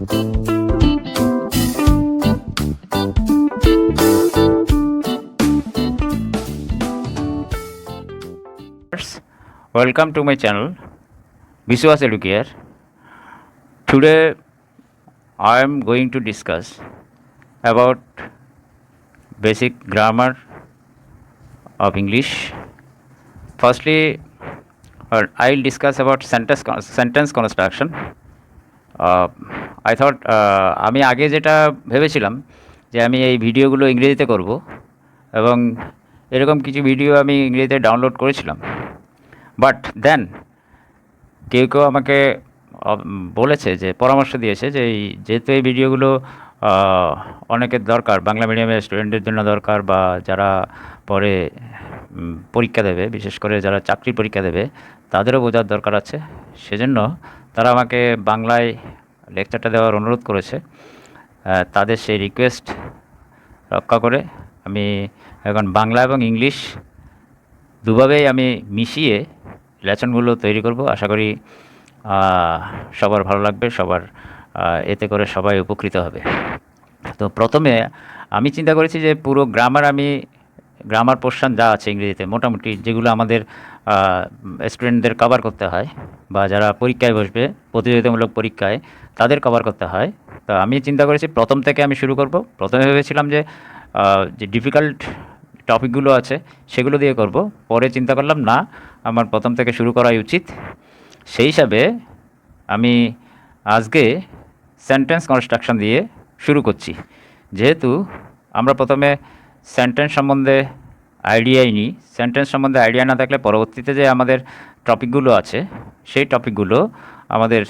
Welcome to my channel, Biswas Educare. Today I am going to discuss about basic grammar of English. Firstly, I'll discuss about sentence construction. I thought আমি আগে যেটা ভেবেছিলাম যে আমি এই ভিডিওগুলো ইংরেজিতে করব এবং এরকম কিছু ভিডিও আমি ইংরেজিতে ডাউনলোড করেছিলাম, বাট দেন কেউ কেউ আমাকে বলেছে, যে পরামর্শ দিয়েছে যে যেহেতু এই ভিডিওগুলো অনেকের দরকার, বাংলা মিডিয়ামের স্টুডেন্টদের জন্য দরকার, বা যারা পরে পরীক্ষা দেবে, বিশেষ করে যারা চাকরির পরীক্ষা দেবে তাদেরও বোঝার দরকার আছে, সেজন্য তারা আমাকে বাংলায় লেকচারটা দেওয়ার অনুরোধ করেছে। তাদের সেই রিকোয়েস্ট রক্ষা করে আমি এখন বাংলা এবং ইংলিশ দুভাবেই আমি মিশিয়ে লেসনগুলো তৈরি করব। আশা করি সবার ভালো লাগবে, সবার এতে করে সবাই উপকৃত হবে। তো প্রথমে আমি চিন্তা করেছি যে পুরো গ্রামার পোর্শন যা আছে ইংরেজিতে, মোটামুটি যেগুলো আমাদের স্টুডেন্টদের কভার করতে হয়, বা যারা পরীক্ষায় বসবে প্রতিযোগিতামূলক পরীক্ষায় তাদের কভার করতে হয়, তো আমি চিন্তা করেছি প্রথম থেকে আমি শুরু করব। প্রথমে ভেবেছিলাম যে ডিফিকাল্ট টপিকগুলো আছে সেগুলো দিয়ে করব, পরে চিন্তা করলাম না, আমার প্রথম থেকে শুরু করাই উচিত। সেই হিসাবে আমি আজকে সেন্টেন্স কনস্ট্রাকশন দিয়ে শুরু করছি। যেহেতু আমরা প্রথমে সেন্টেন্স সম্বন্ধে আইডিয়াই নিই, সেন্টেন্স সম্বন্ধে আইডিয়া না থাকলে পরবর্তীতে যে আমাদের টপিকগুলো আছে সেই টপিকগুলো আমাদের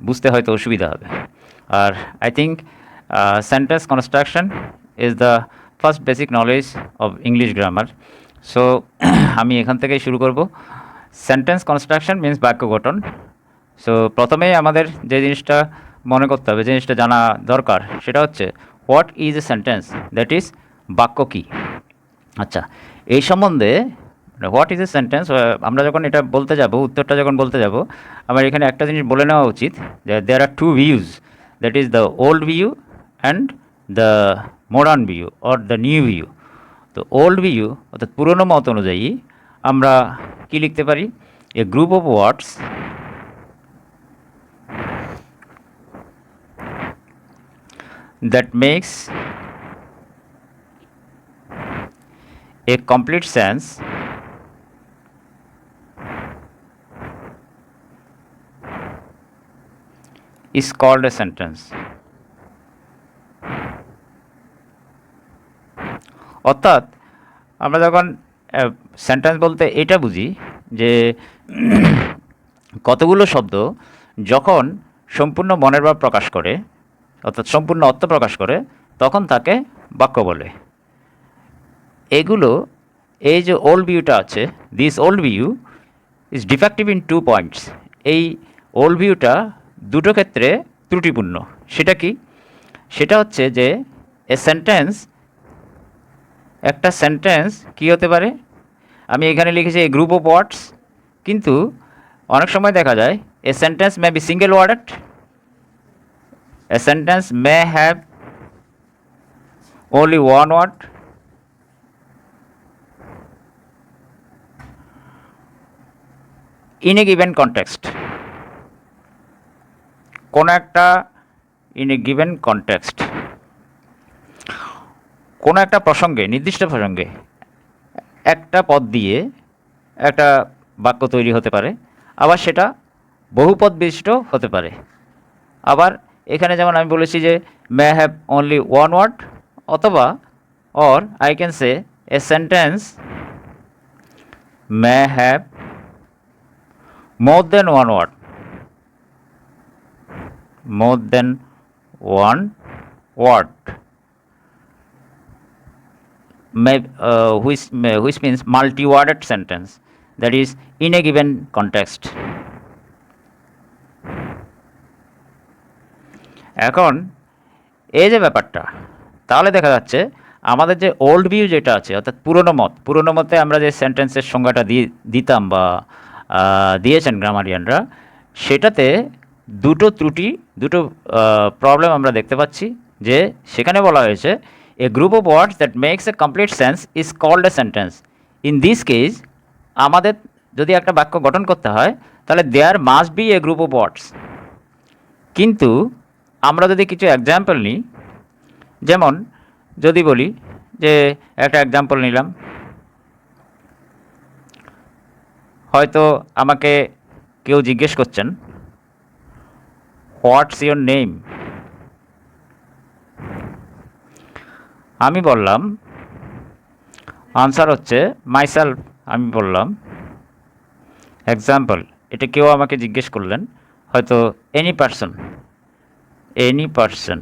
বুঝতে হয়তো অসুবিধা হবে। আর I think sentence construction is the first basic knowledge of English grammar. So আমি এখান থেকেই শুরু করব। সেন্টেন্স কনস্ট্রাকশন মিন্স বাক্য গঠন। সো প্রথমেই আমাদের যে জিনিসটা মনে করতে হবে, যে জিনিসটা জানা দরকার, সেটা হচ্ছে what is a sentence, that is বাক্য কী। আচ্ছা, এই সম্বন্ধে হোয়াট ইজ এ সেন্টেন্স আমরা যখন এটা বলতে যাব, উত্তরটা যখন বলতে যাব, আমার এখানে একটা জিনিস বলে নেওয়া উচিত যে there are two views, that is the old view and the modern view or the new view. তো ওল্ড ভিউ অর্থাৎ পুরনো মত অনুযায়ী আমরা কি লিখতে পারি, a group of words that makes a complete sense is called a sentence. অর্থাৎ আমরা যখন সেন্টেন্স বলতে এটা বুঝি যে কতগুলো শব্দ যখন সম্পূর্ণ মনের ভাব প্রকাশ করে, অর্থাৎ সম্পূর্ণ অর্থ প্রকাশ করে, তখন তাকে বাক্য বলে। এগুলো, এই যে ওল্ড ভিউটা আছে, this old view is defective in 2 points. এই ওল্ড ভিউটা দুটো ক্ষেত্রে ত্রুটিপূর্ণ। সেটা কি? সেটা হচ্ছে যে একটা সেন্টেন্স কী হতে পারে, আমি এখানে লিখেছি এ গ্রুপ অফ ওয়ার্ডস, কিন্তু অনেক সময় দেখা যায় a sentence may be single worded, a sentence may have only one word, in a given context, কোন একটা in a given context, কোন একটা প্রসঙ্গে, নির্দিষ্ট প্রসঙ্গে একটা পদ দিয়ে একটা বাক্য তৈরি হতে পারে, আবার সেটা বহুপদ বিশিষ্ট হতে পারে। আবার এখানে যেমন আমি বলেছি যে may have only one word, অথবা or I can say a sentence may have more than one word, more than one word, which means multi-worded sentence, that is in a given context. এখন এই যে ব্যাপারটা, তাহলে দেখা যাচ্ছে আমাদের যে ওল্ড ভিউ যেটা আছে, অর্থাৎ পুরনো মতে আমরা যে সেন্টেন্সের সংজ্ঞাটা দিতাম বা দিয়েছেন গ্রামারিয়ানরা, সেটাতে দুটো ত্রুটি, দুটো প্রবলেম আমরা দেখতে পাচ্ছি যে সেখানে বলা হয়েছে a group of words that makes a complete sense is called a sentence. In this case আমাদের যদি একটা বাক্য গঠন করতে হয় তাহলে there must be a group of words. কিন্তু আমরা যদি কিছু এক্সাম্পল নিই, যেমন যদি বলি যে একটা এক্সাম্পল নিলাম, হয়তো আমাকে কেউ জিজ্ঞেস করছেন হোয়াটস ইয়োর নেম, আমি বললাম আনসার হচ্ছে মাইসেলফ। আমি বললাম এক্সাম্পল, এটা কেউ আমাকে জিজ্ঞেস করলেন হয়তো এনি পারসন,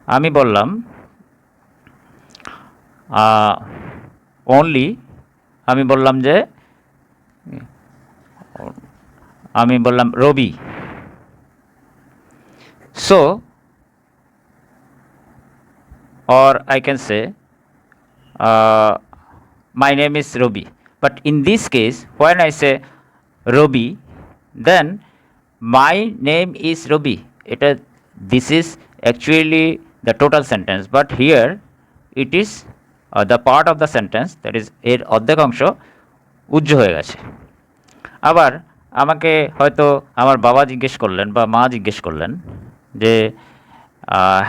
আমি বললাম অনলি, আমি বললাম যে Rabi. So or I can say my name is Robi. But in this case, when I say Robi, then my name is Robi. This is actually the total sentence, but here it is the part of the sentence, that is এর অর্ধেক অংশ উজ্জ্ব হয়ে গেছে। আবার আমাকে হয়তো আমার বাবা জিজ্ঞেস করলেন বা মা জিজ্ঞেস করলেন যে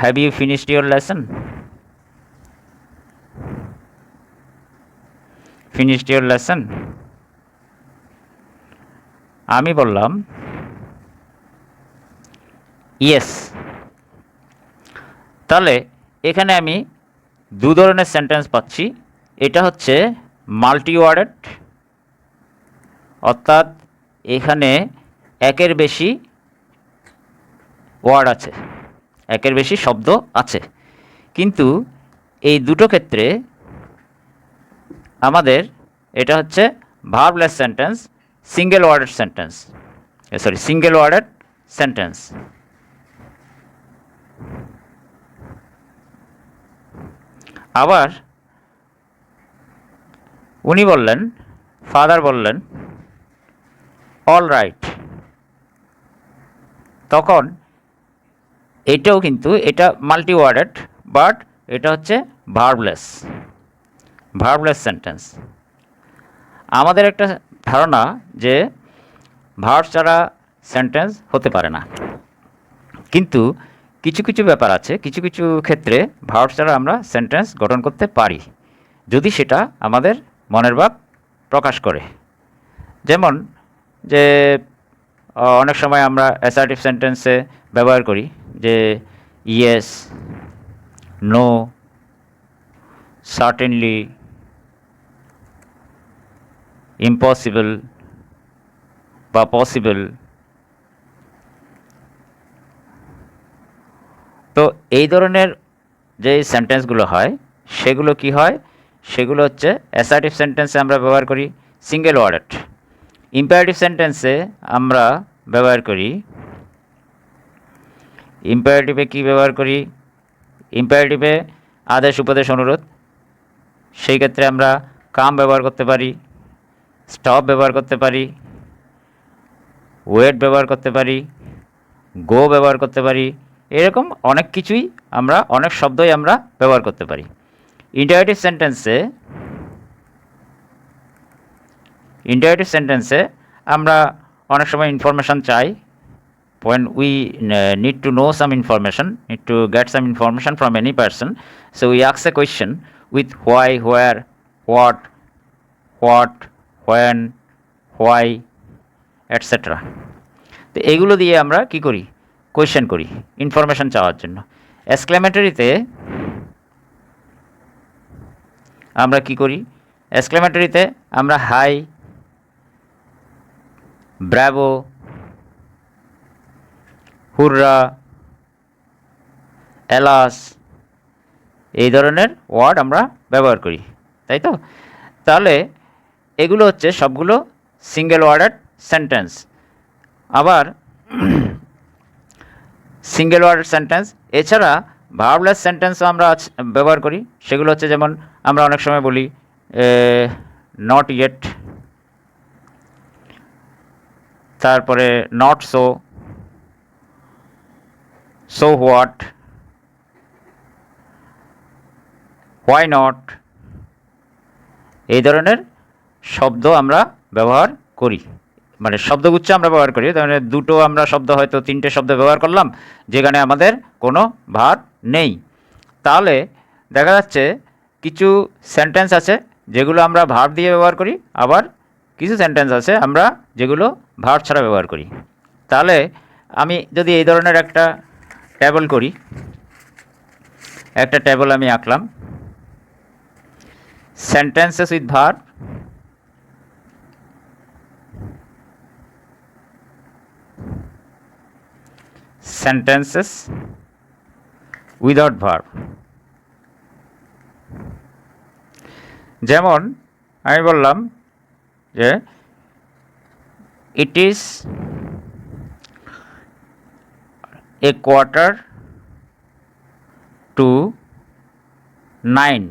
have you finished your lesson, আমি বললাম ইয়েস। তাহলে এখানে আমি দু ধরনের সেন্টেন্স পাচ্ছি। এটা হচ্ছে মাল্টি ওয়ার্ডেড, অর্থাৎ এখানে একের বেশি ওয়ার্ড আছে, একের বেশি শব্দ আছে। কিন্তু এই দুটো ক্ষেত্রে আমাদের এটা হচ্ছে ভার্বলেস সেন্টেন্স, সিঙ্গেল ওয়ার্ডেড সেন্টেন্স। আবার উনি বললেন, ফাদার বললেন অল রাইট, তখন এটাও কিন্তু এটা মাল্টি ওয়ার্ডেড, বাট এটা হচ্ছে ভার্বলেস সেন্টেন্স। আমাদের একটা ধারণা যে ভার্ব ছাড়া সেন্টেন্স হতে পারে না, কিন্তু কিছু কিছু ব্যাপার আছে, কিছু কিছু ক্ষেত্রে ভার্ব ছাড়া আমরা সেন্টেন্স গঠন করতে পারি যদি সেটা আমাদের মনের ভাব প্রকাশ করে। যেমন যে অনেক সময় আমরা অ্যাসার্টিভ সেন্টেন্সে ব্যবহার করি যে ইয়েস, নো, সার্টেনলি, ইম্পসিবল বা পসিবল। তো এই ধরনের যে সেন্টেন্সগুলো হয় সেগুলো কি হয়, সেগুলো হচ্ছে অ্যাসার্টিভ সেন্টেন্সে আমরা ব্যবহার করি সিঙ্গেল ওয়ার্ডেড। ইম্পারেটিভ সেন্টেন্সে আমরা ব্যবহার করি, ইম্পারেটিভে কি ব্যবহার করি, ইম্পারেটিভে আদেশ, উপদেশ, অনুরোধ। সেই ক্ষেত্রে আমরা কাম ব্যবহার করতে পারি, স্টপ ব্যবহার করতে পারি, ওয়েট ব্যবহার করতে পারি, গো ব্যবহার করতে পারি। এরকম অনেক কিছুই আমরা, অনেক শব্দই আমরা ব্যবহার করতে পারি। ইন্টারেটিভ সেন্টেন্সে আমরা অনেক সময় ইনফরমেশান চাই, when we need to know some information, need to get some information from any person, so we ask a question with why, where, what, when, why, etc. তো এগুলো দিয়ে আমরা কি করি, কোয়েশ্চেন করি ইনফরমেশান চাওয়ার জন্য। এক্সক্লেমেটরিতে আমরা কি করি, এক্সক্লেমেটরিতে আমরা হাই, ব্রাভো, হুররা, এলাস, এই ধরনের ওয়ার্ড আমরা ব্যবহার করি, তাই তো? তাহলে এগুলো হচ্ছে সবগুলো সিঙ্গেল ওয়ার্ডেড সেন্টেন্স। আবার সিঙ্গেল ওয়ার্ডেড সেন্টেন্স এছাড়া ভার্বলেস সেন্টেন্সও আমরা ব্যবহার করি। সেগুলো হচ্ছে যেমন আমরা অনেক সময় বলি নট ইয়েট, তারপরে not so, so what, why not, এই ধরনের শব্দ আমরা ব্যবহার করি, মানে শব্দগুচ্ছ আমরা ব্যবহার করি। তার মানে দুটো আমরা শব্দ হয়তো তিনটে শব্দ ব্যবহার করলাম যেখানে আমাদের কোনো ভার্ব নেই। তাহলে দেখা যাচ্ছে কিছু সেন্টেন্স আছে যেগুলো আমরা ভার্ব দিয়ে ব্যবহার করি, আবার কিছু সেন্টেন্স আছে আমরা যেগুলো ভার্ব ছাড়া ব্যবহার করি। তাহলে আমি যদি এই ধরনের একটা টেবল করি, একটা টেবল আমি আঁকলাম, sentences with verb, sentences without verb. যেমন আমি বললাম যে it is a quarter to 9।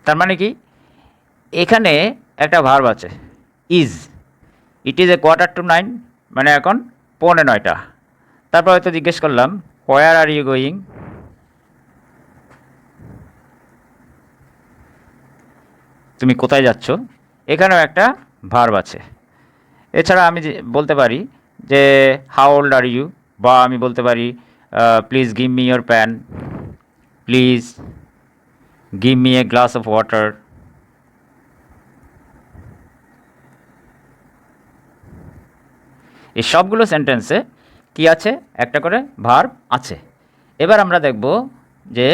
তার মানে কি, এখানে একটা ভার্ব আছে is, it is a quarter to 9, মানে এখন 9:15। তারপর হয়তো জিজ্ঞেস করলাম হোয়ার আর ইউ গোয়িং, তুমি কোথায় যাচ্ছ, এখানেও একটা ভার্ব আছে। এছাড়া আমি বলতে পারি যে হাউ ওল্ড আর ইউ, বা আমি বলতে পারি please give me your pan, please give me a glass of water. এই সবগুলো সেন্টেন্সে কি আছে, একটা করে ভার্ব আছে। এবার আমরা দেখব যে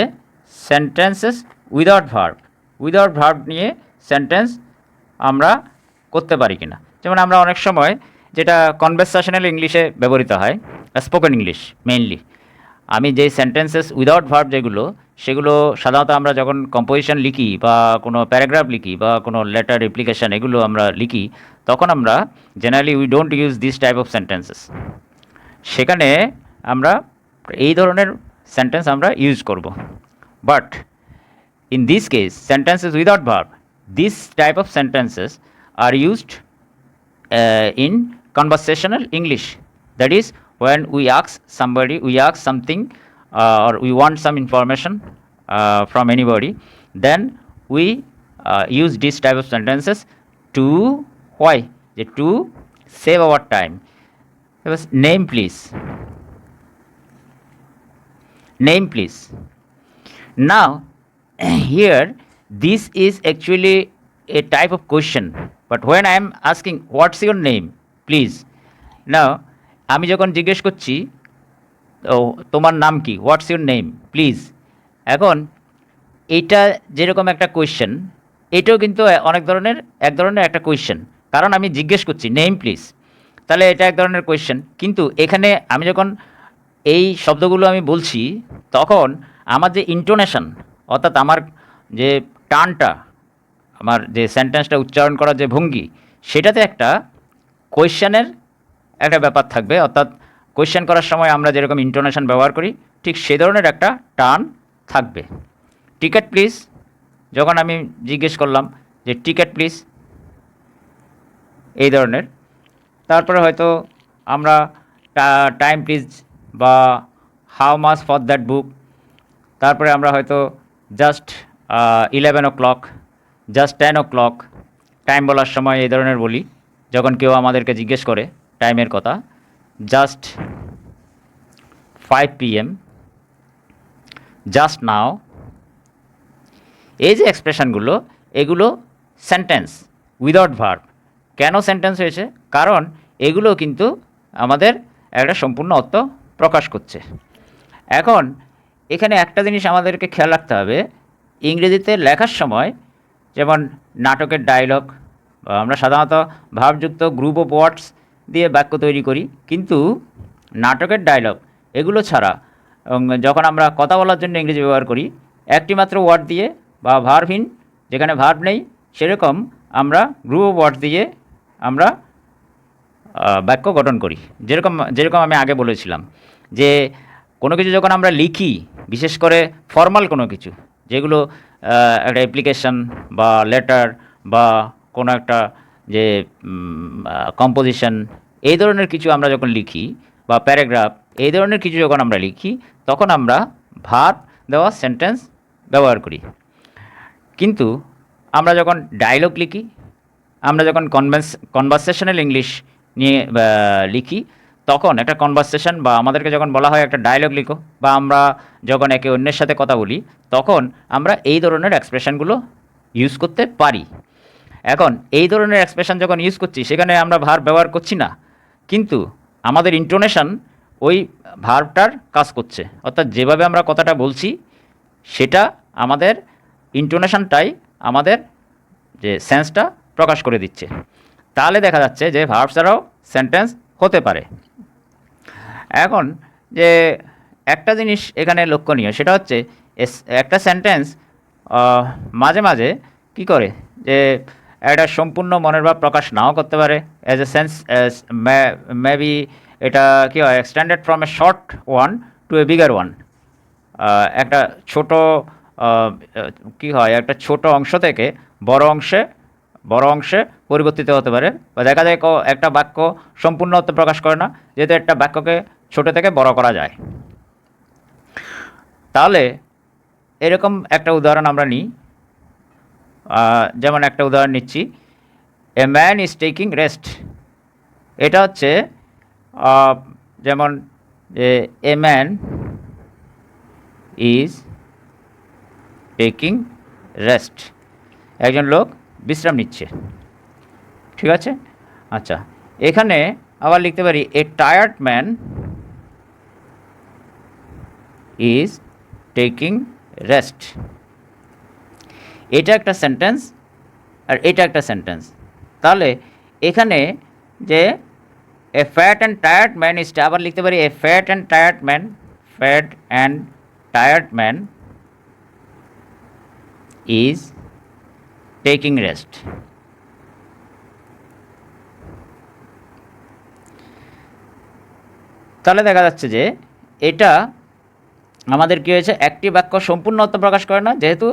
sentences without verb, without verb নিয়ে সেন্টেন্স আমরা করতে পারি কিনা। যেমন আমরা অনেক সময় যেটা কনভারসেশনাল ইংলিশে ব্যবহৃত হয়, স্পোকেন ইংলিশ মেইনলি, আমি যে সেন্টেন্সেস উইদাউট ভার্ব যেগুলো, সেগুলো সাধারণত আমরা যখন কম্পোজিশন লিখি বা কোনো প্যারাগ্রাফ লিখি বা কোনো লেটার অ্যাপ্লিকেশন এগুলো আমরা লিখি, তখন আমরা generally we don't use this type of sentences. সেখানে আমরা এই ধরনের সেন্টেন্স আমরা ইউজ করব। But in this case sentences without verb, this type of sentences are used in conversational English. That is, when we ask somebody, we ask something, or we want some information from anybody, then we use this type of sentences to why, to save our time. Name please, name please. Now here this is actually a type of question, but when I am asking what's your name please, now আমি যখন জিজ্ঞেস করছি তোমার নাম কি, what's your name please, এখন এটা যেরকম একটা কোয়েশ্চেন, এটাও কিন্তু এক ধরনের একটা কোয়েশ্চেন, কারণ আমি জিজ্ঞেস করছি নেম প্লিজ, তাহলে এটা এক ধরনের কোয়েশ্চেন। কিন্তু এখানে আমি যখন এই শব্দগুলো আমি বলছি, তখন আমার যে ইন্টোনেশন, অর্থাৎ আমার যে টানটা, আমার যে সেন্টেন্সটা উচ্চারণ করার যে ভঙ্গি, সেটাতে একটা কোয়েশ্চেনের একটা ব্যাপার থাকবে। অর্থাৎ কোয়েশ্চেন করার সময় আমরা যেরকম ইন্টোনেশন ব্যবহার করি, ঠিক সেই ধরনের একটা টান থাকবে। টিকেট প্লিজ, যখন আমি জিজ্ঞেস করলাম যে টিকেট প্লিজ, এই ধরনের। তারপরে হয়তো আমরা টাইম প্লিজ বা হাউ মাচ ফর দ্যাট বুক, তারপরে আমরা হয়তো just 11 o'clock, just 10 o'clock, time বলার সময় এই ধরনের বলি। যখন কেউ আমাদেরকে জিজ্ঞেস করে টাইমের কথা, জাস্ট 5 PM, জাস্ট নাও। এই যে এক্সপ্রেশনগুলো, এগুলো সেন্টেন্স উইদাউট ভার্ব। কেন সেন্টেন্স হয়েছে? কারণ এগুলো কিন্তু আমাদের একটা সম্পূর্ণ অর্থ প্রকাশ করছে। এখন এখানে একটা জিনিস আমাদেরকে খেয়াল রাখতে হবে, ইংরেজিতে লেখার সময় যেমন নাটকের ডায়লগ, আমরা সাধারণত ভার্বযুক্ত গ্রুপ অফ ওয়ার্ডস দিয়ে বাক্য তৈরি করি, কিন্তু নাটকের ডায়লগ এগুলো ছাড়া যখন আমরা কথা বলার জন্য ইংরেজি ব্যবহার করি, একটি মাত্র ওয়ার্ড দিয়ে বা ভার্বহীন, যেখানে ভার্ব নেই, সেরকম আমরা গ্রুপ অফ ওয়ার্ড দিয়ে আমরা বাক্য গঠন করি। যেরকম আমি আগে বলেছিলাম যে কোনো কিছু যখন আমরা লিখি, বিশেষ করে ফর্মাল কোনো কিছু, যেগুলো একটা অ্যাপ্লিকেশন বা লেটার বা কোনো একটা যে কম্পোজিশন, এই ধরনের কিছু আমরা যখন লিখি, বা প্যারাগ্রাফ, এই ধরনের কিছু যখন আমরা লিখি, তখন আমরা ভার্ব দেওয়া সেন্টেন্স ব্যবহার করি। কিন্তু আমরা যখন ডায়লগ লিখি, আমরা যখন কনভারসেশনাল ইংলিশ নিয়ে লিখি, তখন একটা কনভারসেশন বা আমাদেরকে যখন বলা হয় একটা ডায়লগ লিখো, বা আমরা যখন একে অন্যের সাথে কথা বলি, তখন আমরা এই ধরনের এক্সপ্রেশনগুলো ইউজ করতে পারি। এখন এই ধরনের এক্সপ্রেশন যখন ইউজ করছি, সেখানে আমরা ভার্ব ব্যবহার করছি না, কিন্তু আমাদের ইন্টোনেশন ওই ভার্বটার কাজ করছে। অর্থাৎ যেভাবে আমরা কথাটা বলছি, সেটা আমাদের ইন্টোনেশনটাই আমাদের যে সেন্সটা প্রকাশ করে দিচ্ছে। তাহলে দেখা যাচ্ছে যে ভার্ব ছাড়াও সেন্টেন্স হতে পারে। এখন যে একটা জিনিস এখানে লক্ষণীয়, সেটা হচ্ছে একটা সেন্টেন্স মাঝে মাঝে কী করে, যে একটা সম্পূর্ণ মনের ভাব প্রকাশ নাও করতে পারে। অ্যাজ এ সেন্স মেবি এটা কী হয়, extended from a short one to a bigger one. একটা ছোট কী হয়, একটা ছোট অংশ থেকে বড় অংশে পরিবর্তিত হতে পারে। বা দেখা যায় একটা বাক্য সম্পূর্ণ অর্থ প্রকাশ করে না, যেহেতু একটা বাক্যকে ছোট থেকে বড় করা যায়। তাহলে এরকম একটা উদাহরণ আমরা নিই। যেমন একটা উদাহরণ নিচ্ছি, a man is taking rest. এটা হচ্ছে যেমন a man is taking rest, একজন লোক বিশ্রাম নিচ্ছে। ঠিক আছে, আচ্ছা, এখানে আবার লিখতে পারি a tired man is taking rest. এটা একটা সেন্টেন্স আর এটা একটা সেন্টেন্স। তাহলে এখানে যে a fat and tired man is, আবার লিখতে পারি a fat and tired man, fat and tired man is taking rest. তাহলে দেখা যাচ্ছে যে এটা আমাদের কী হয়েছে, একটি বাক্য সম্পূর্ণ অর্থ প্রকাশ করে না, যেহেতু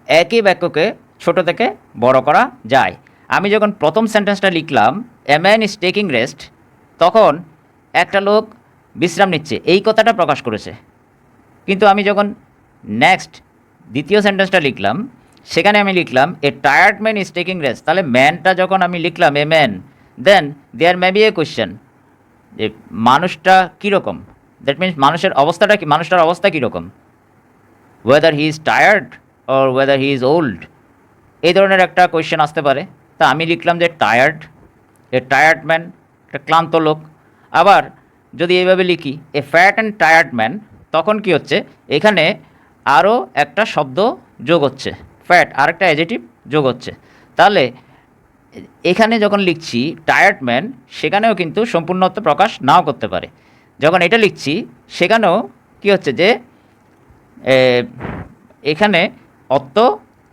একই বাক্যকে ছোট থেকে বড় করা যায়। আমি যখন প্রথম সেন্টেন্সটা লিখলাম a man is taking rest, তখন একটা লোক বিশ্রাম নিচ্ছে, এই কথাটা প্রকাশ করেছে। কিন্তু আমি যখন নেক্সট দ্বিতীয় সেন্টেন্সটা লিখলাম, সেখানে আমি লিখলাম a tired man is taking rest. তাহলে ম্যানটা যখন আমি লিখলাম a man, then there may be a question, যে মানুষটা কীরকম, দ্যাট মিনস মানুষের অবস্থাটা কি, মানুষটার অবস্থা কীরকম, whether he is tired or whether he is old, এই ধরনের একটা কোয়েশ্চেন আসতে পারে। তা আমি লিখলাম যে টায়ার্ড, এ টায়ার্ড ম্যান, একটা ক্লান্ত লোক। আবার যদি এইভাবে লিখি a fat and tired man, তখন কি হচ্ছে, এখানে আরও একটা শব্দ যোগ হচ্ছে, ফ্যাট, আরেকটা অ্যাডজেটিভ যোগ হচ্ছে। তাহলে এখানে যখন লিখছি টায়ার্ড ম্যান, সেখানেও কিন্তু সম্পূর্ণ অর্থ প্রকাশ নাও করতে পারে। যখন এটা লিখছি, সেখানেও কি হচ্ছে, যে এখানে অর্থ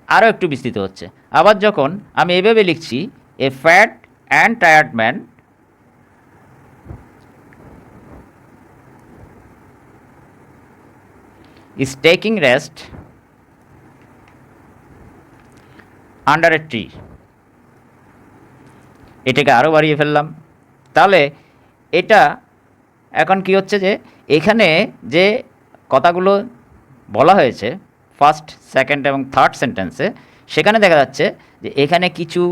আরও একটু বিস্তৃত হচ্ছে। আবার যখন আমি এভাবে লিখছি a fat and tired man is taking rest under a tree, এটাকে আরও বাড়িয়ে ফেললাম। তাহলে এটা এখন কি হচ্ছে, যে এখানে যে কথাগুলো বলা হয়েছে ফার্স্ট, সেকেন্ড এবং থার্ড সেন্টেন্সে, সেখানে দেখা যাচ্ছে যে এখানে কিছু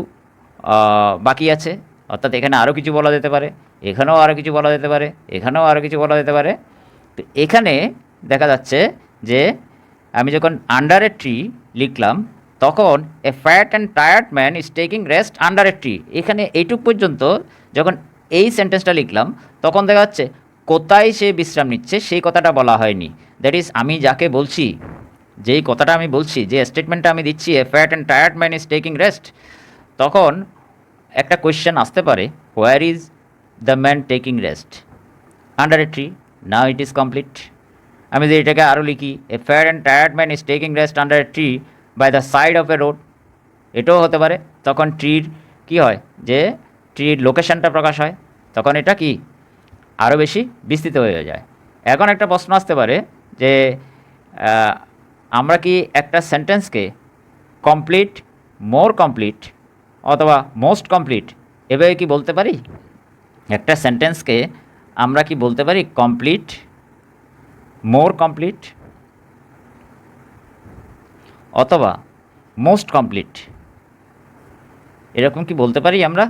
বাকি আছে, অর্থাৎ এখানে আরও কিছু বলা যেতে পারে, এখানেও আরও কিছু বলা যেতে পারে, এখানেও আরও কিছু বলা যেতে পারে। তো এখানে দেখা যাচ্ছে যে আমি যখন আন্ডার এ ট্রি লিখলাম, তখন a fat and tired man is taking rest under a tree, এখানে এইটুক পর্যন্ত যখন এই সেন্টেন্সটা লিখলাম, তখন দেখা যাচ্ছে কোথায় সে বিশ্রাম নিচ্ছে সেই কথাটা বলা হয়নি। দ্যাট ইজ, আমি যাকে বলছি, যেই কথাটা আমি বলছি, যে স্টেটমেন্টটা আমি দিচ্ছি a fat and tired man is taking rest, তখন একটা কোয়েশ্চেন আসতে পারে, where is the man taking rest under a tree, now it is complete. আমি যদি এটাকে আরও লিখি a fat and tired man is taking rest under a tree by the side of a road, এটাও হতে পারে। তখন ট্রির কী হয়, যে ট্রির লোকেশনটা প্রকাশ হয়, তখন এটা কি আরও বেশি বিস্তৃত হয়ে যায়। এখন একটা প্রশ্ন আসতে পারে যে আমরা কি একটা সেন্টেন্সকে কমপ্লিট, মোর কমপ্লিট অথবা মোস্ট কমপ্লিট এভাবে কি বলতে পারি? একটা সেন্টেন্সকে আমরা কি বলতে পারি কমপ্লিট, মোর কমপ্লিট, অথবা মোস্ট কমপ্লিট, এরকম কি বলতে পারি আমরা?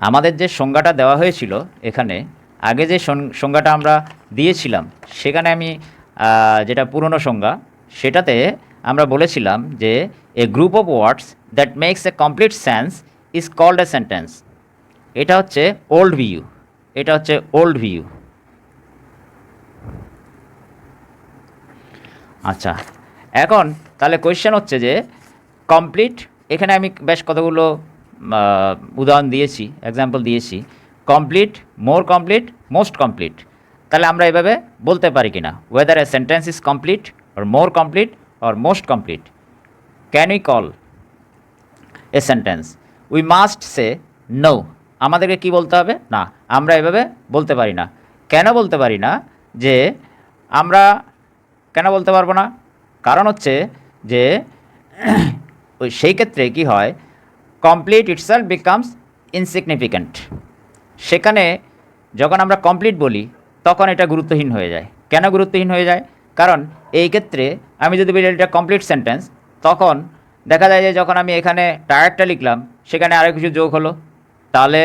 আমাদের যে সংজ্ঞাটা দেওয়া হয়েছিল এখানে, আগে যে সংজ্ঞাটা আমরা দিয়েছিলাম, সেখানে আমি যেটা পুরনো সংজ্ঞা, সেটাতে আমরা বলেছিলাম যে a group of words that makes a complete sense is called a sentence. এটা হচ্ছে ওল্ড ভিউ, এটা হচ্ছে ওল্ড ভিউ। আচ্ছা, এখন তাহলে কোয়েশ্চেন হচ্ছে যে কমপ্লিট, এখানে আমি বেশ কতগুলো উদাহরণ দিয়েছি, এক্সাম্পল দিয়েছি, complete, more complete, most complete. তাহলে আমরা এভাবে বলতে পারি কি না, whether a sentence is complete or more complete or most complete, can we call a sentence? We must say no. আমাদেরকে কি বলতে হবে? না, আমরা এভাবে বলতে পারি না। কেন বলতে পারি না? যে আমরা কেন বলতে পারবো না? কারণ হচ্ছে যে ওই সেই ক্ষেত্রে কি হয়, কমপ্লিট ইটসেলফ বিকামস ইনসিগনিফিক্যান্ট। সেখানে যখন আমরা কমপ্লিট বলি তখন এটা গুরুত্বহীন হয়ে যায়। কেন গুরুত্বহীন হয়ে যায়? কারণ এই ক্ষেত্রে আমি যদি বলি এটা কমপ্লিট সেন্টেন্স, তখন দেখা যায় যে যখন আমি এখানে টায়ারটা লিখলাম সেখানে আরও কিছু যোগ হলো, তাহলে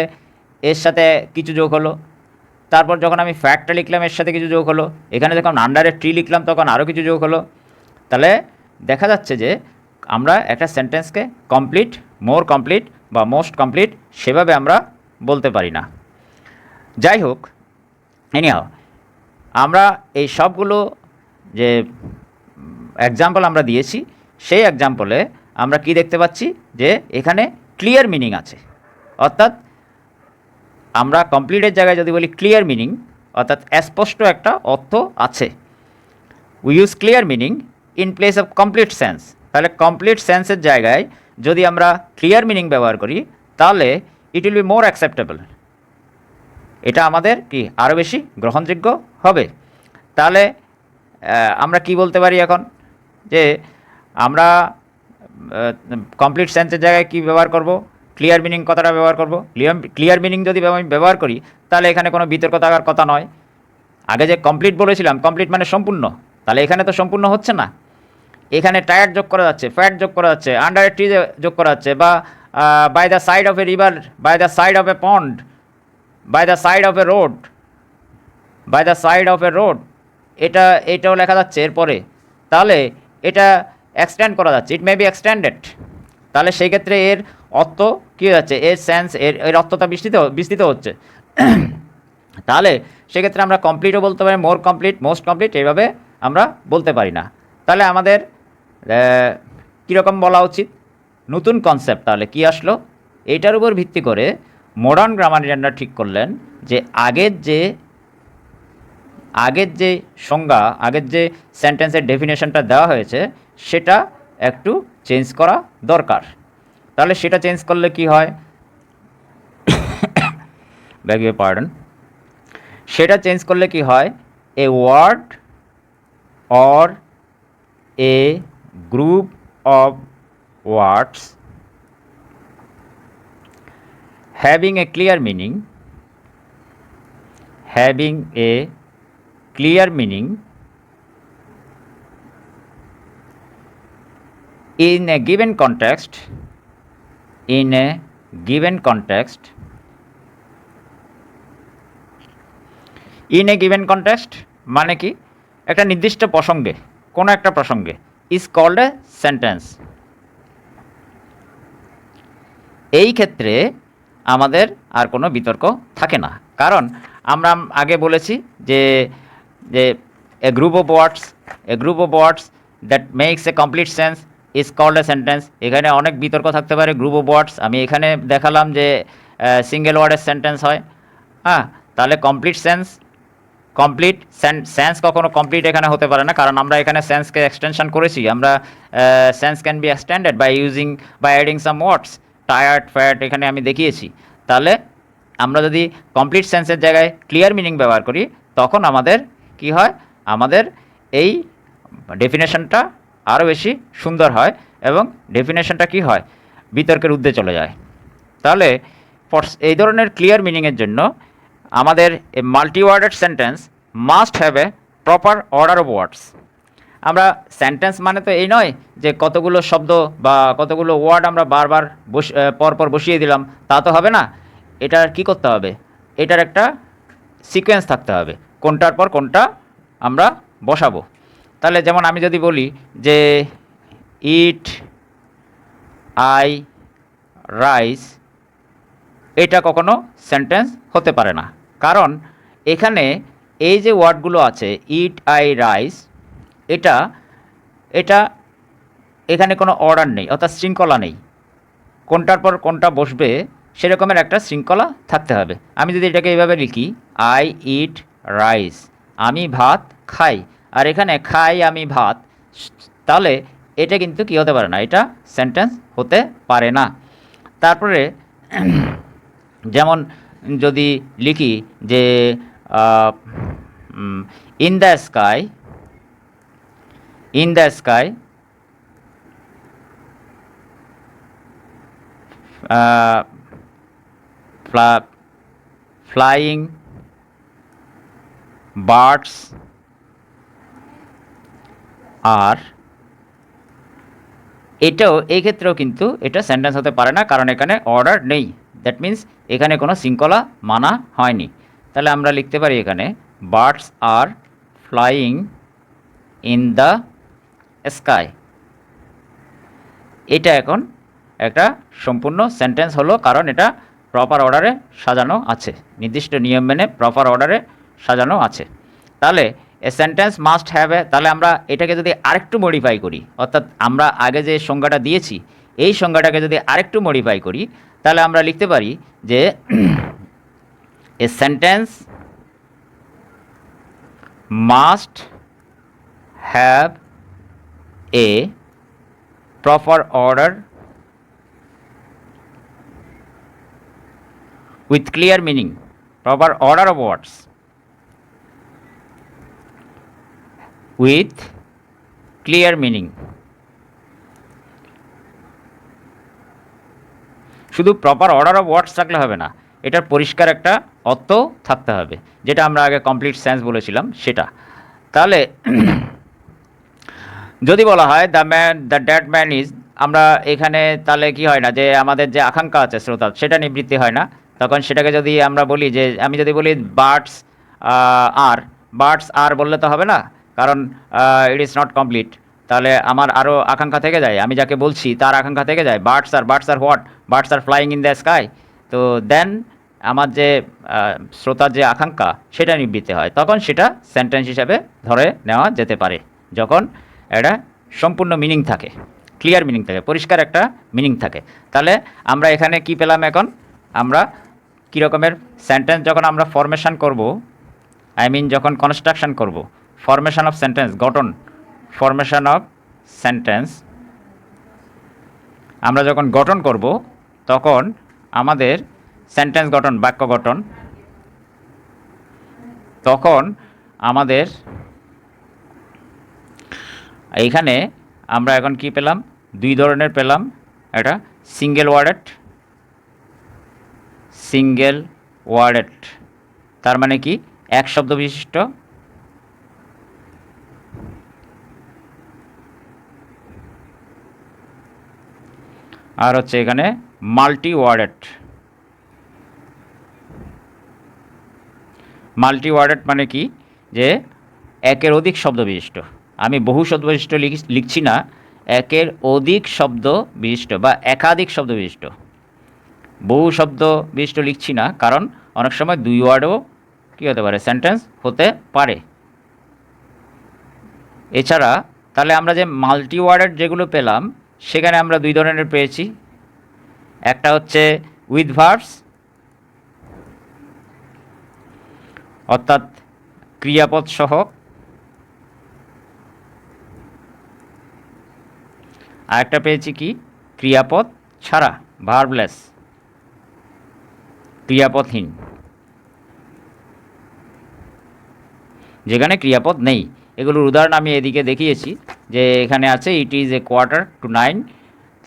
এর সাথে কিছু যোগ হলো। তারপর যখন আমি ফ্যাক্টটা লিখলাম এর সাথে কিছু যোগ হলো, এখানে যখন আন্ডারে ট্রি লিখলাম তখন আরও কিছু যোগ হলো। তাহলে দেখা যাচ্ছে যে আমরা একটা সেন্টেন্সকে কমপ্লিট, মোর কমপ্লিট বা মোস্ট কমপ্লিট সেভাবে আমরা বলতে পারি না। যাই হোক, এনিহাও, আমরা এই সবগুলো যে এক্সাম্পল আমরা দিয়েছি, সেই এক্সাম্পলে আমরা কি দেখতে পাচ্ছি যে এখানে ক্লিয়ার মিনিং আছে। অর্থাৎ আমরা কমপ্লিটের জায়গায় যদি বলি ক্লিয়ার মিনিং, অর্থাৎ স্পষ্ট একটা অর্থ আছে। We use clear meaning in place of complete sense. তাহলে কমপ্লিট সেন্সের জায়গায় যদি আমরা ক্লিয়ার মিনিং ব্যবহার করি, তাহলে it will be more acceptable. এটা আমাদের কি আরও বেশি গ্রহণযোগ্য হবে। তাহলে আমরা কি বলতে পারি এখন, যে আমরা কমপ্লিট সেন্সের জায়গায় কি ব্যবহার করব? ক্লিয়ার মিনিং কথাটা ব্যবহার করব। ক্লিয়ার মিনিং যদি আমি ব্যবহার করি, তাহলে এখানে কোনো বিতর্ক থাকার কথা নয়। আগে যে কমপ্লিট বলেছিলাম, কমপ্লিট মানে সম্পূর্ণ, তাহলে এখানে তো সম্পূর্ণ হচ্ছে না। এখানে টায়ার যোগ করা যাচ্ছে, ফ্যাট যোগ করা যাচ্ছে, আন্ডার ট্রি যোগ করা যাচ্ছে, বা by the side of a river, by the side of a pond, by the side of a road, by the side of a road, এটাও লেখা যাচ্ছে এরপরে। তাহলে এটা এক্সটেন্ড করা যাচ্ছে, ইট মে বি এক্সটেন্ডেড। তাহলে সেই ক্ষেত্রে এর অর্থ কী হয়ে যাচ্ছে, এর সেন্স, এর অর্থটা বিস্তৃত হচ্ছে। তাহলে সেক্ষেত্রে আমরা কমপ্লিটও বলতে পারি, মোর কমপ্লিট, মোস্ট কমপ্লিট, এইভাবে আমরা বলতে পারি না। তাহলে আমাদের কীরকম বলা উচিত? নতুন কনসেপ্ট তাহলে কি আসলো? এইটার উপর ভিত্তি করে মডার্ন গ্রামারিয়ানরা ঠিক করলেন যে আগের যে সংজ্ঞা, আগের যে সেন্টেন্সের ডেফিনেশনটা দেওয়া হয়েছে সেটা একটু চেঞ্জ করা দরকার। তাহলে সেটা চেঞ্জ করলে কি হয়, ব্যাগ ইউ পার্ডন, সেটা চেঞ্জ করলে কি হয়, a word or a group of words having a clear meaning in a given context মানে কি, একটা নির্দিষ্ট প্রসঙ্গে, কোনো একটা প্রসঙ্গে, is called a sentence। এই ক্ষেত্রে আমাদের আর কোনো বিতর্ক থাকে না, কারণ আমরা আগে বলেছি যে a group of words that makes a complete sense is called a sentence. এখানে অনেক বিতর্ক থাকতে পারে গ্রুপ অফ ওয়ার্ডস। আমি এখানে দেখালাম যে সিঙ্গেল ওয়ার্ডের সেন্টেন্স হয়। হ্যাঁ, তাহলে কমপ্লিট সেন্স কখনো কমপ্লিট এখানে হতে পারে না, কারণ আমরা এখানে সেন্সকে এক্সটেনশন করেছি। আমরা sense can be extended by adding some words, tired, fat এখানে আমি দেখিয়েছি। তাহলে আমরা যদি কমপ্লিট সেন্সের জায়গায় ক্লিয়ার মিনিং ব্যবহার করি, তখন আমাদের কি হয়, আমাদের এই ডেফিনেশনটা আরও বেশি সুন্দর হয় এবং ডেফিনেশনটা কি হয়, বিতর্কের ঊর্ধ্বে চলে যায়। তাহলে এই ধরনের ক্লিয়ার মিনিংয়ের জন্য আমাদের multi worded sentence must have a proper order of words. আমরা সেন্টেন্স মানে তো এই নয় যে কতগুলো শব্দ বা কতগুলো ওয়ার্ড আমরা বারবার পরপর বসিয়ে দিলাম, তা তো হবে না। এটার কি করতে হবে, এটার একটা সিকোয়েন্স থাকতে হবে, কোনটার পর কোনটা আমরা বসাবো। তাহলে যেমন আমি যদি বলি যে ইট আই রাইস, এটা কখনো সেন্টেন্স হতে পারে না, কারণ এখানে এই যে ওয়ার্ডগুলো আছে ইট আই রাইস, এটা এটা এখানে কোনো অর্ডার নেই, অর্থাৎ শৃঙ্খলা নেই, কোনটার পর কোনটা বসবে সেরকমের একটা শৃঙ্খলা থাকতে হবে। আমি যদি এটাকে এইভাবে লিখি আই ইট রাইস, আমি ভাত খাই, আর এখানে খাই আমি ভাত, তাহলে এটা কিন্তু কী হতে পারে না, এটা সেন্টেন্স হতে পারে না। তারপরে যেমন যদি লিখি যে in the sky, in the sky flying birds আর, এটাও এই ক্ষেত্রেও কিন্তু এটা সেন্টেন্স হতে পারে না, কারণ এখানে অর্ডার নেই। দ্যাট মিন্স এখানে কোনো শৃঙ্খলা মানা হয়নি। তাহলে আমরা লিখতে পারি এখানে birds are flying in the sky, এটা এখন একটা সম্পূর্ণ সেন্টেন্স হলো, কারণ এটা প্রপার অর্ডারে সাজানো আছে, নির্দিষ্ট নিয়ম মেনে প্রপার অর্ডারে সাজানো আছে। তাহলে এ সেন্টেন্স মাস্ট হ্যাভ এ, তাহলে আমরা এটাকে যদি আরেকটু মডিফাই করি, অর্থাৎ আমরা আগে যে সংজ্ঞাটা দিয়েছি এই সংজ্ঞাটাকে যদি আরেকটু মডিফাই করি, তাহলে আমরা লিখতে পারি যে a sentence must have a proper order with clear meaning, proper order of words with clear meaning। শুধু প্রপার অর্ডার অফ ওয়ার্ডস থাকলে হবে না, এটার পরিষ্কার একটা অর্থ থাকতে হবে, যেটা আমরা আগে কমপ্লিট সেন্স বলেছিলাম সেটা। তাহলে যদি বলা হয় দ্য ড্যাড ম্যান ইজ, আমরা এখানে তাহলে কি হয় না যে আমাদের যে আকাঙ্ক্ষা আছে শ্রোতা, সেটা নিবৃত্তি হয় না। তখন সেটাকে যদি আমরা বলি যে, আমি যদি বলি বার্ডস আর বললে তো হবে না, কারণ ইট ইজ নট কমপ্লিট। তাহলে আমার আরও আকাঙ্ক্ষা থেকে যায়, আমি যাকে বলছি তার আকাঙ্ক্ষা থেকে যায় birds R what, birds are flying in the sky. তো দেন আমার যে শ্রোতার যে আকাঙ্ক্ষা সেটা নিবৃত্তি হয়, তখন সেটা সেন্টেন্স হিসাবে ধরে নেওয়া যেতে পারে, যখন একটা সম্পূর্ণ মিনিং থাকে, ক্লিয়ার মিনিং থাকে, পরিষ্কার একটা মিনিং থাকে। তাহলে আমরা এখানে কি পেলাম, এখন আমরা কী রকমের সেন্টেন্স যখন আমরা ফরমেশন করব, যখন কনস্ট্রাকশন করব, ফরমেশন অফ সেন্টেন্স, গঠন, ফরমেশন অফ সেন্টেন্স আমরা যখন গঠন করব, তখন আমাদের সেন্টেন্স গঠন, বাক্য গঠন, তখন আমাদের এইখানে আমরা এখন কি পেলাম, দুই ধরনের পেলাম। একটা সিঙ্গেল ওয়ার্ডেড, তার মানে কি এক শব্দ বিশিষ্ট, আর হচ্ছে এখানে মাল্টি ওয়ার্ডেড মানে কি, যে একের অধিক শব্দ বিশিষ্ট। আমি বহু শব্দ বিশিষ্ট লিখছি না, একের অধিক শব্দ বিশিষ্ট বা একাধিক শব্দ বিশিষ্ট। বহু শব্দ বিশিষ্ট লিখছি না, কারণ অনেক সময় দুই ওয়ার্ডও কী হতে পারে, সেন্টেন্স হতে পারে। এছাড়া তাহলে আমরা যে মাল্টি ওয়ার্ডেড যেগুলো পেলাম, সেখানে আমরা দুই ধরনের পেয়েছি। একটা হচ্ছে উইথ ভার্বস, অর্থাৎ ক্রিয়াপদ সহ, আর একটা পেয়েছি কি ক্রিয়াপদ ছাড়া, ভার্বলেস, ক্রিয়াপদহীন, যেখানে ক্রিয়াপদ নেই। এগুলোর উদাহরণ আমি এদিকে দেখিয়েছি, যে এখানে আছে ইট ইজ এ 8:45 to 9।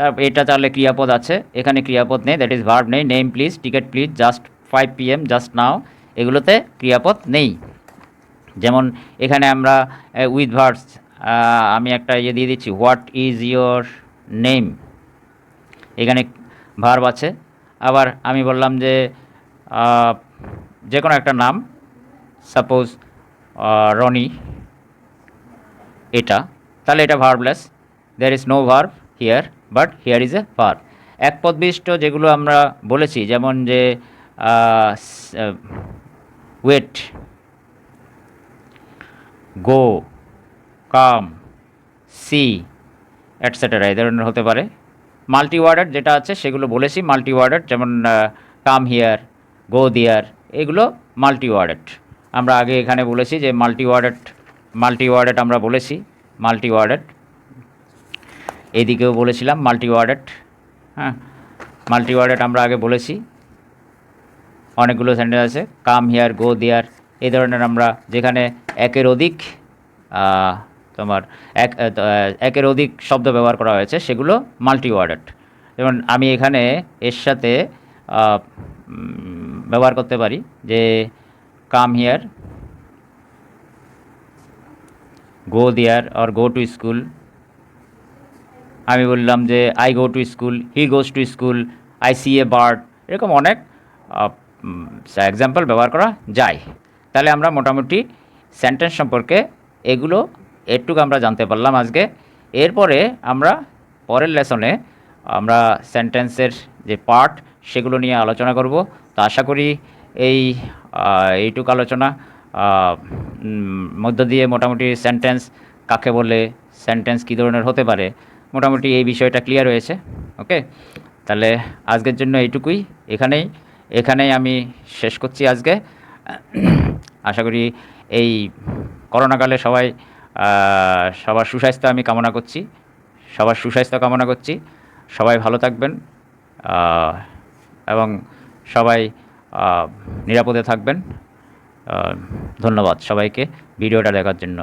তারপর এটা তাহলে ক্রিয়াপদ আছে, এখানে ক্রিয়াপদ নেই, দ্যাট ইজ ভার্ব নেই। Name please, ticket please, just 5 PM, just now, এগুলোতে ক্রিয়াপদ নেই। যেমন এখানে আমরা উইথ ভার্বস আমি একটা ইয়ে দিয়ে দিচ্ছি, হোয়াট ইজ ইয়োর নেম, এখানে ভার্ব আছে। আবার আমি বললাম যে যে কোনো একটা নাম, সাপোজ রনি, এটা, তাহলে এটা verbless, there is no verb here, but here is a verb. এক পদ বিশিষ্ট যেগুলো আমরা বলেছি, যেমন যে wait, go, come, see, et cetera, এই ধরনের হতে পারে। মাল্টি ওয়ার্ডেড যেটা আছে সেগুলো বলেছি, মাল্টি ওয়ার্ডেড, যেমন কাম হিয়ার, গো দিয়ার, এগুলো মাল্টি ওয়ার্ডেড। আমরা আগে এখানে বলেছি যে মাল্টি ওয়ার্ডেড আমরা বলেছি, মাল্টি ওয়ার্ডেড। এদিকেও বলেছিলাম মাল্টি ওয়ার্ডেড, হ্যাঁ, মাল্টি ওয়ার্ডেড আমরা আগে বলেছি। অনেকগুলো সেন্টেন্স আছে, কাম হিয়ার, গো দেয়ার, এই ধরনের আমরা যেখানে একের অধিক তোমার একের অধিক শব্দ ব্যবহার করা হয়েছে সেগুলো মাল্টি ওয়ার্ডেড। যেমন আমি এখানে এর সাথে ব্যবহার করতে পারি যে come here, go there, or go to school. আমি বললাম যে I go to school, he goes to school, I see a bird, এরকম অনেক এক্সাম্পল ব্যবহার করা যায়। তাহলে আমরা মোটামুটি সেন্টেন্স সম্পর্কে এগুলো একটু আমরা জানতে পারলাম আজকে। এরপরে আমরা পরের লেসনে আমরা সেন্টেন্সের যে পার্ট সেগুলো নিয়ে আলোচনা করব। তো আশা করি এইটুকু আলোচনা মধ্য দিয়ে মোটামুটি সেন্টেন্স কাকে বলে, সেন্টেন্স কী ধরনের হতে পারে, মোটামুটি এই বিষয়টা ক্লিয়ার হয়েছে। ওকে, তাহলে আজকের জন্য এইটুকুই, এখানেই আমি শেষ করছি আজকে। আশা করি এই করোনাকালে সবার সুস্বাস্থ্য আমি কামনা করছি, সবাই ভালো থাকবেন এবং সবাই নিরাপদে থাকবেন। ধন্যবাদ সবাইকে ভিডিওটা দেখার জন্য।